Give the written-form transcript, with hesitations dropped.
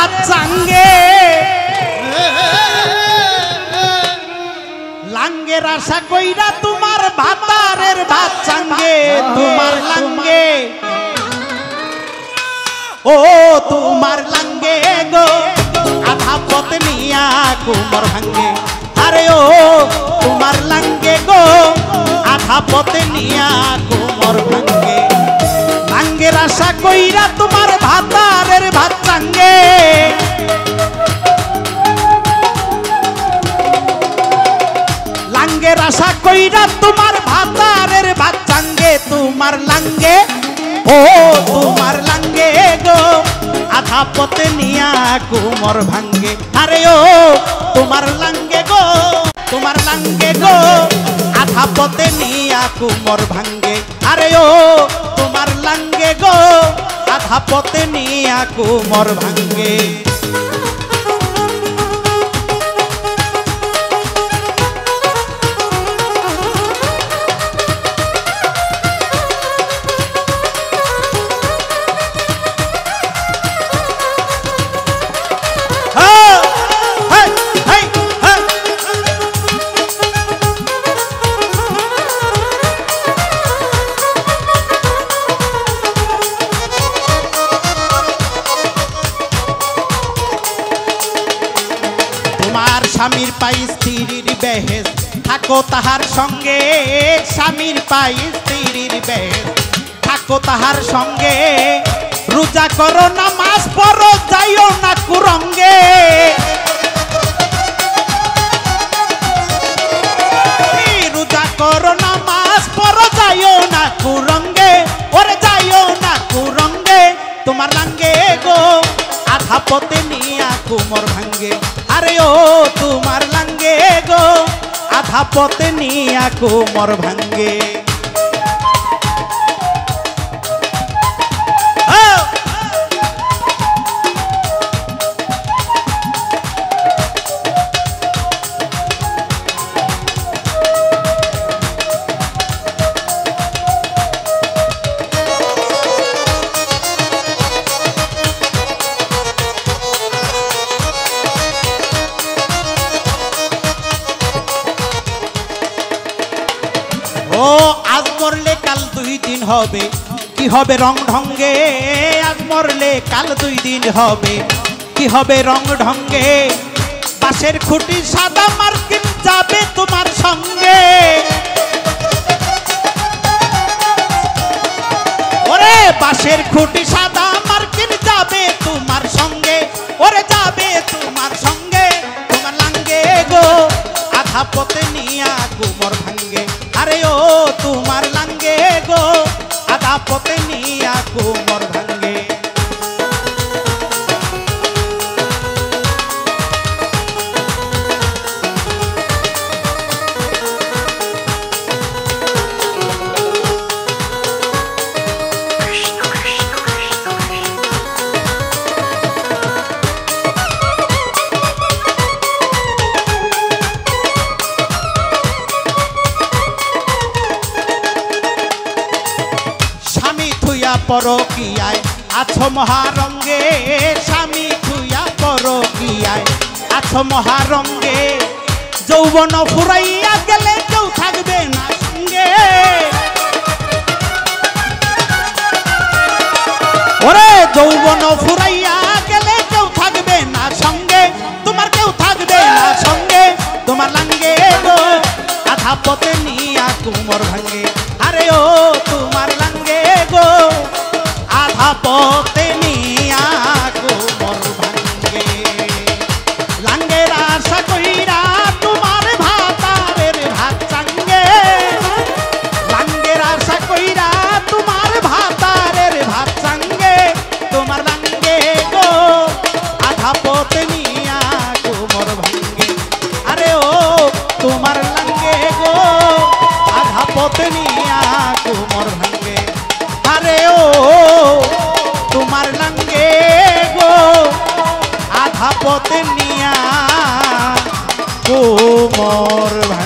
ভাত চাঙ্গে লাঙ্গের আশা কইরা তোমার ভাতারের ভাত চাঙ্গে তোমার লাঙ্গে ও তোমার লাঙ্গে গো আধা পথ নিয়া কুমর ভাঙ্গে আরে ও তোমার লাঙ্গে গো আধা পথ নিয়া কুমর ভাঙ্গে লাঙ্গের আশা কইরা তোমার ভাতারের ভাত চাঙ্গে লাঙ্গের আশা কইরা তোমার ভাতারের ভাত চাঙ্গে তোমার লাঙ্গে ও তোমার লাঙ্গে গো আধা পথে নিয়া কুমর ভাঙ্গে আরে ও তোমার লাঙ্গে গো তোমার লাঙ্গে গো আধা পথে নিয়া কুমর ভাঙ্গে আরে ও তোমার লাঙ্গে গো আধা পথে নিয়া কুমর ভাঙ্গে স্বামীর পাই স্ত্রীর বেহেস থাকো তাহার সঙ্গে স্বামীর পাই স্ত্রীর বেহেস থাকো তাহার সঙ্গে রোজা করো নামাজ পড়ো যাইও না কুরঙ্গে রোজা করো নামাজ পড়ো যাইও না কুরঙ্গে ওরে যাইও না কুরঙ্গে তোমার লাঙ্গে গো আধা পথে নিয়া কুমর ভাঙ্গে আরে ও তোমার লাঙ্গে গো আধা পথে নিয়া কুমর ভাঙ্গে ও আজ মরলে কাল 2 দিন হবে কি হবে রং ঢঙ্গে আজ মরলে কাল 2 দিন হবে কি হবে রং ঢঙ্গে বাঁশের খুঁটি সাদা মার্কিন যাবে তোমার সঙ্গে ওরে বাঁশের খুঁটি সাদা মার্কিন যাবে তোমার সঙ্গে ওরে যাবে তোমার সঙ্গে তোমার লাঙ্গে গো আধা পথে নিয়া কুমর ভাঙ্গে আরে ও তোমার লাঙ্গে গো আধা পথে নিয়া কুমর ভাঙ্গে পরকিয়ায় আছো মহারঙ্গে স্বামী থুইয়া পরকিয়ায় আছো মহারঙ্গে যৌবন ফুরাইয়া গেলে কেউ থাকবে না সঙ্গে ওরে যৌবন ফুরাইয়া গেলে কেউ থাকবে না সঙ্গে তোমার কেউ থাকবে না সঙ্গে তোমার লাঙ্গে গো আধা পথে নিয়া কুমর ভাঙ্গে আরে ও তোমার লাঙ্গে গো আধা পথে নিয়া কুমর ভাঙ্গে লাঙ্গের আশা কইরা তোমার ভাতারের ভাত চাঙ্গে লাঙ্গের আশা কইরা তোমার ভাতারের ভাত চাঙ্গে তোমার লাঙ্গে গো আধা পথে নিয়া কুমর ভাঙ্গে আরে ও তোমার লাঙ্গে গো আধা পথে নিয়া কুমর ভাঙ্গে আরে ও তোমার লাঙ্গে গো আধা পথে নিয়া কুমর ভাঙ্গে।